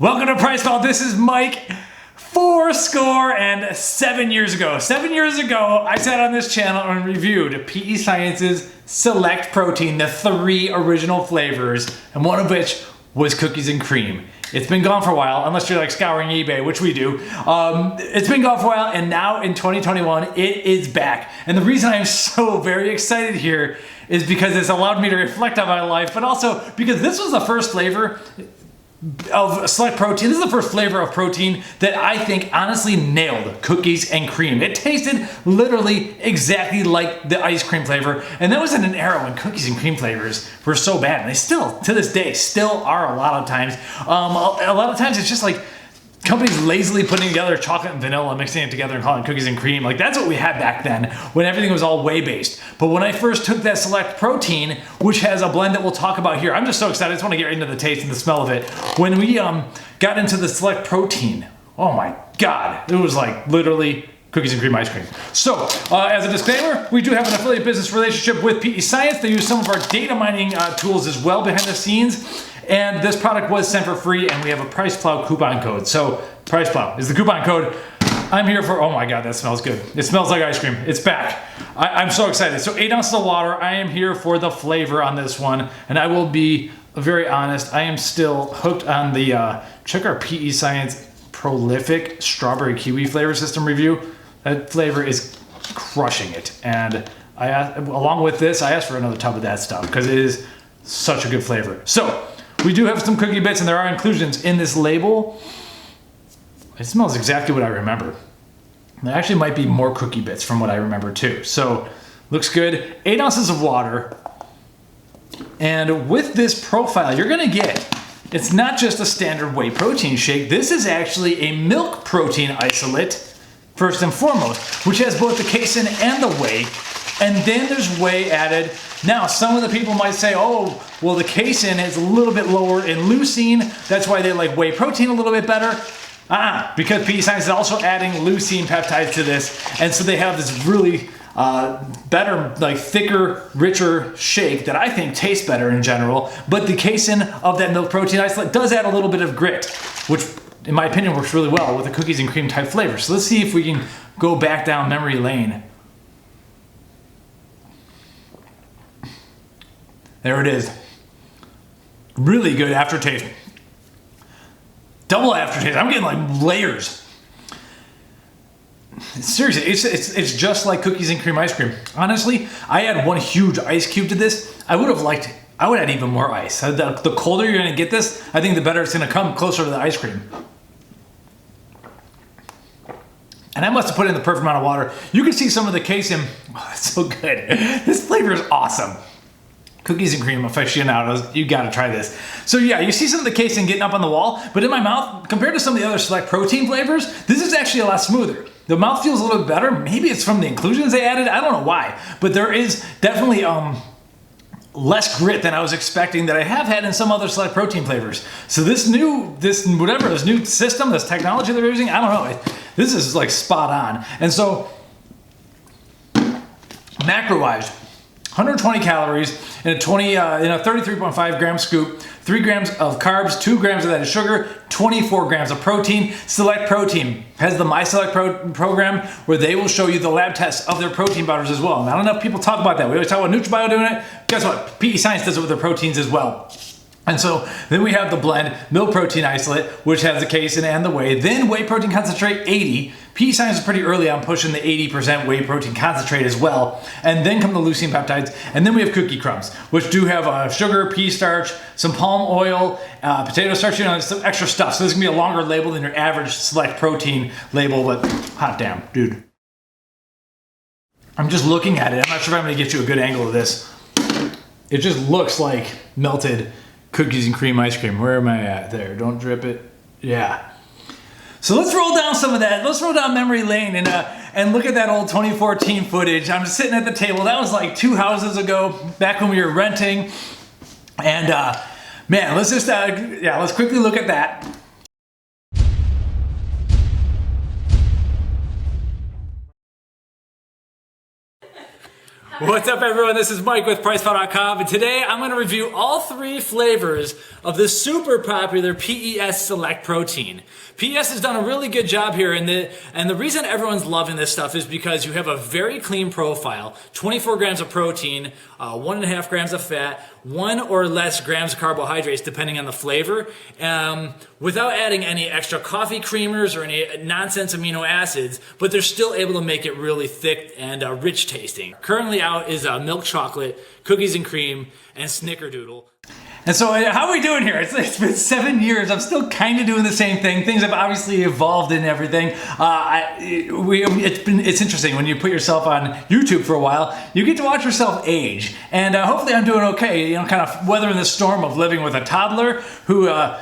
Welcome to PricePlow. This is Mike. 7 years ago. 7 years ago, I sat on this channel and reviewed PEScience's Select Protein, the 3 original flavors, and one of which was cookies and cream. It's been gone for a while, unless you're like scouring eBay, which we do. It's been gone for a while, and now in 2021, it is back. And the reason I'm so very excited here is because it's allowed me to reflect on my life, but also because this was the first flavor of Select Protein. This is the first flavor of protein that I think honestly nailed cookies and cream. It tasted literally exactly like the ice cream flavor, and that was in an era when cookies and cream flavors were so bad, and they still, to this day, still are a lot of times. A lot of times it's just like companies lazily putting together chocolate and vanilla, mixing it together and calling it cookies and cream. Like that's what we had back then when everything was all whey-based. But when I first took that Select Protein, which has a blend that we'll talk about here, I'm just so excited. I just want to get into the taste and the smell of it. When we got into the Select Protein, oh my God, it was like literally cookies and cream ice cream. So, as a disclaimer, we do have an affiliate business relationship with PEScience. They use some of our data mining tools as well behind the scenes. And this product was sent for free, and we have a PricePlow coupon code. So, PricePlow is the coupon code. I'm here for, oh my God, that smells good. It smells like ice cream. It's back. I'm so excited. So 8 ounces of water. I am here for the flavor on this one. And I will be very honest, I am still hooked on the, check our PEScience prolific strawberry kiwi flavor system review. That flavor is crushing it. And along with this, I asked for another tub of that stuff because it is such a good flavor. So we do have some cookie bits, and there are inclusions in this label. It smells exactly what I remember. There actually might be more cookie bits from what I remember too. So looks good. 8 ounces of water. And with this profile, you're gonna get, it's not just a standard whey protein shake. This is actually a milk protein isolate, first and foremost, which has both the casein and the whey. And then there's whey added. Now, some of the people might say, oh, well, the casein is a little bit lower in leucine. That's why they like whey protein a little bit better. Because PEScience is also adding leucine peptides to this. And so they have this really better, like thicker, richer shake that I think tastes better in general. But the casein of that milk protein isolate does add a little bit of grit, which in my opinion works really well with the cookies and cream type flavor. So let's see if we can go back down memory lane. There it is. Really good aftertaste. Double aftertaste. I'm getting like layers. Seriously, it's just like cookies and cream ice cream. Honestly, I add one huge ice cube to this. I would add even more ice. The colder you're gonna get this, I think the better it's gonna come closer to the ice cream. And I must have put in the perfect amount of water. You can see some of the casein. Oh, it's so good. This flavor is awesome. Cookies and cream aficionados, you gotta try this. So yeah, you see some of the casein getting up on the wall, but in my mouth, compared to some of the other Select Protein flavors, this is actually a lot smoother. The mouth feels a little bit better. Maybe it's from the inclusions they added, I don't know why. But there is definitely less grit than I was expecting that I have had in some other Select Protein flavors. So this new system, this technology they're using, I don't know, this is like spot on. And so, macro-wise, 120 calories in a 33.5 gram scoop, 3 grams of carbs, 2 grams of that is sugar, 24 grams of protein. Select Protein has the My Select program where they will show you the lab tests of their protein powders as well. Not enough people talk about that. We always talk about NutriBio doing it. Guess what? PEScience does it with their proteins as well. And so then we have the blend milk protein isolate, which has the casein and the whey. Then whey protein concentrate 80. PEScience is pretty early on pushing the 80% whey protein concentrate as well. And then come the leucine peptides. And then we have cookie crumbs, which do have sugar, pea starch, some palm oil, potato starch, some extra stuff. So this is gonna be a longer label than your average Select Protein label, but hot damn, dude. I'm just looking at it. I'm not sure if I'm gonna get you a good angle of this. It just looks like melted cookies and cream ice cream. Where am I at? There, don't drip it. Yeah. So let's roll down some of that. Let's roll down memory lane and look at that old 2014 footage. I'm just sitting at the table. That was like 2 houses ago, back when we were renting. And man, let's just, let's quickly look at that. What's up, everyone? This is Mike with PricePlow.com, and today I'm going to review all 3 flavors of the super popular PES Select Protein. PES has done a really good job here, and the reason everyone's loving this stuff is because you have a very clean profile, 24 grams of protein, 1.5 grams of fat, 1 or less grams of carbohydrates depending on the flavor, without adding any extra coffee creamers or any nonsense amino acids, but they're still able to make it really thick and rich tasting. Currently out is milk chocolate, cookies and cream, and snickerdoodle. And so how are we doing here? It's been 7 years. I'm still kind of doing the same thing. Things have obviously evolved and everything. It's interesting when you put yourself on YouTube for a while, you get to watch yourself age. And hopefully I'm doing okay, you know, kind of weathering the storm of living with a toddler who, well,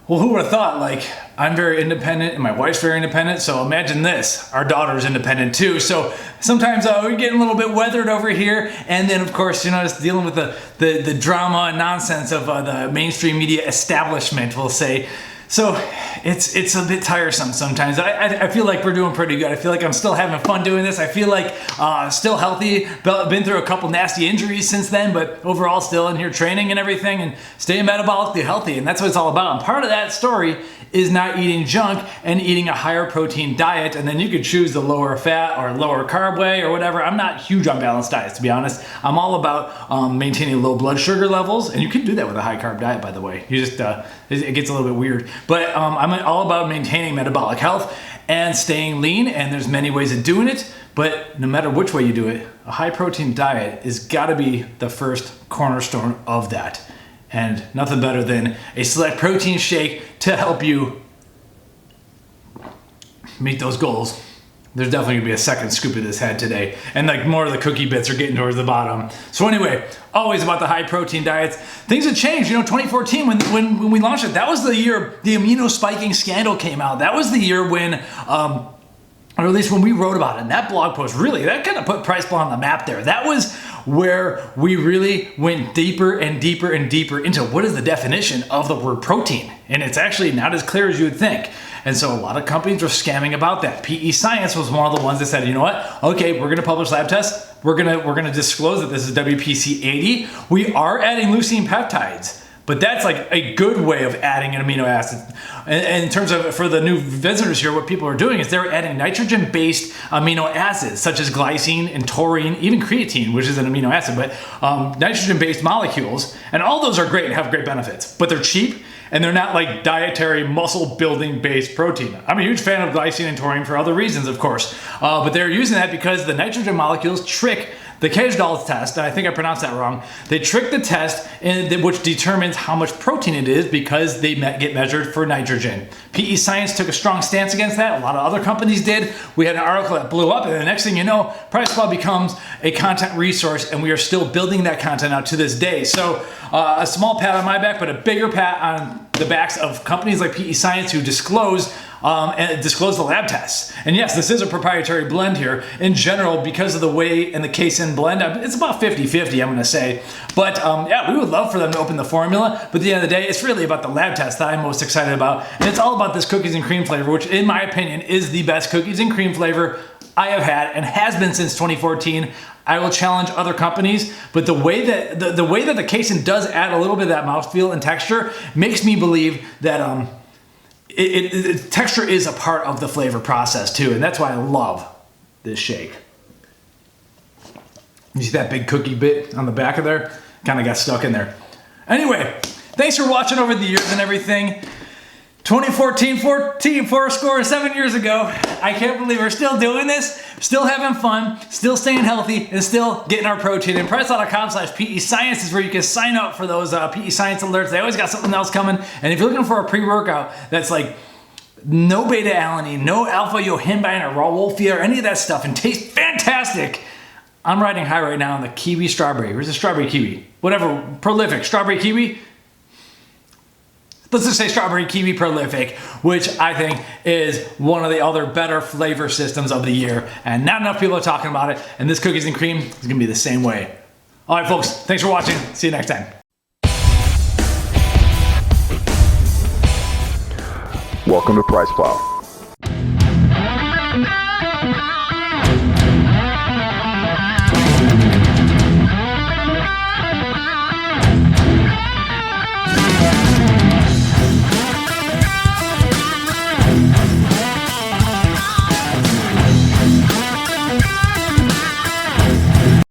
who would have thought, like, I'm very independent and my wife's very independent, so imagine this, our daughter's independent too. So sometimes we're getting a little bit weathered over here, and then of course, you know, just dealing with the drama and nonsense of the mainstream media establishment, we'll say. So it's a bit tiresome sometimes. I feel like we're doing pretty good. I feel like I'm still having fun doing this. I feel like still healthy. Been through a couple nasty injuries since then, but overall still in here training and everything and staying metabolically healthy. And that's what it's all about. And part of that story is not eating junk and eating a higher protein diet. And then you could choose the lower fat or lower carb way or whatever. I'm not huge on balanced diets, to be honest. I'm all about maintaining low blood sugar levels. And you can do that with a high carb diet, by the way. You just, it gets a little bit weird. But I'm all about maintaining metabolic health and staying lean, and there's many ways of doing it, but no matter which way you do it, a high protein diet is gotta be the first cornerstone of that. And nothing better than a select protein shake to help you meet those goals. There's definitely gonna be a second scoop of this head today. And like more of the cookie bits are getting towards the bottom. So anyway, always about the high protein diets. Things have changed. You know, 2014 when we launched it, that was the year the amino spiking scandal came out. That was the year when, or at least when we wrote about it. And that blog post, really, that kind of put PricePlow on the map there. That was where we really went deeper and deeper and deeper into what is the definition of the word protein. And it's actually not as clear as you would think. And so a lot of companies are scamming about that. PEScience was one of the ones that said, you know what? Okay, we're gonna publish lab tests. We're gonna disclose that this is WPC 80. We are adding leucine peptides, but that's like a good way of adding an amino acid. And in terms of, for the new visitors here, what people are doing is they're adding nitrogen-based amino acids, such as glycine and taurine, even creatine, which is an amino acid, but nitrogen-based molecules. And all those are great and have great benefits, but they're cheap, and they're not like dietary muscle building based protein. I'm a huge fan of glycine and taurine for other reasons, of course, but they're using that because the nitrogen molecules trick the Kejdahl test, and I think I pronounced that wrong. They trick the test which determines how much protein it is because they get measured for nitrogen. PEScience took a strong stance against that. A lot of other companies did. We had an article that blew up, and the next thing you know, PricePlow becomes a content resource, and we are still building that content out to this day. So a small pat on my back, but a bigger pat on the backs of companies like PEScience who disclose the lab tests. And yes, this is a proprietary blend here. In general, because of the way and the casein blend, it's about 50-50, I'm gonna say. But yeah, we would love for them to open the formula, but at the end of the day, it's really about the lab test that I'm most excited about. And it's all about this cookies and cream flavor, which in my opinion is the best cookies and cream flavor I have had and has been since 2014. I will challenge other companies, but the way that the casein does add a little bit of that mouthfeel and texture makes me believe that texture is a part of the flavor process too, and that's why I love this shake. You see that big cookie bit on the back of there? Kind of got stuck in there. Anyway, thanks for watching over the years and everything. 2014, 7 years ago. I can't believe we're still doing this, still having fun, still staying healthy, and still getting our protein. And PricePlow.com/PEScience is where you can sign up for those PEScience alerts. They always got something else coming. And if you're looking for a pre-workout that's like no beta-alanine, no alpha-yohimbine or raw wolfia or any of that stuff and tastes fantastic, I'm riding high right now on the kiwi strawberry. Where's the strawberry kiwi? Whatever, prolific strawberry kiwi. Let's just say strawberry kiwi prolific, which I think is one of the other better flavor systems of the year. And not enough people are talking about it. And this cookies and cream is gonna be the same way. All right, folks, thanks for watching. See you next time. Welcome to PricePlow.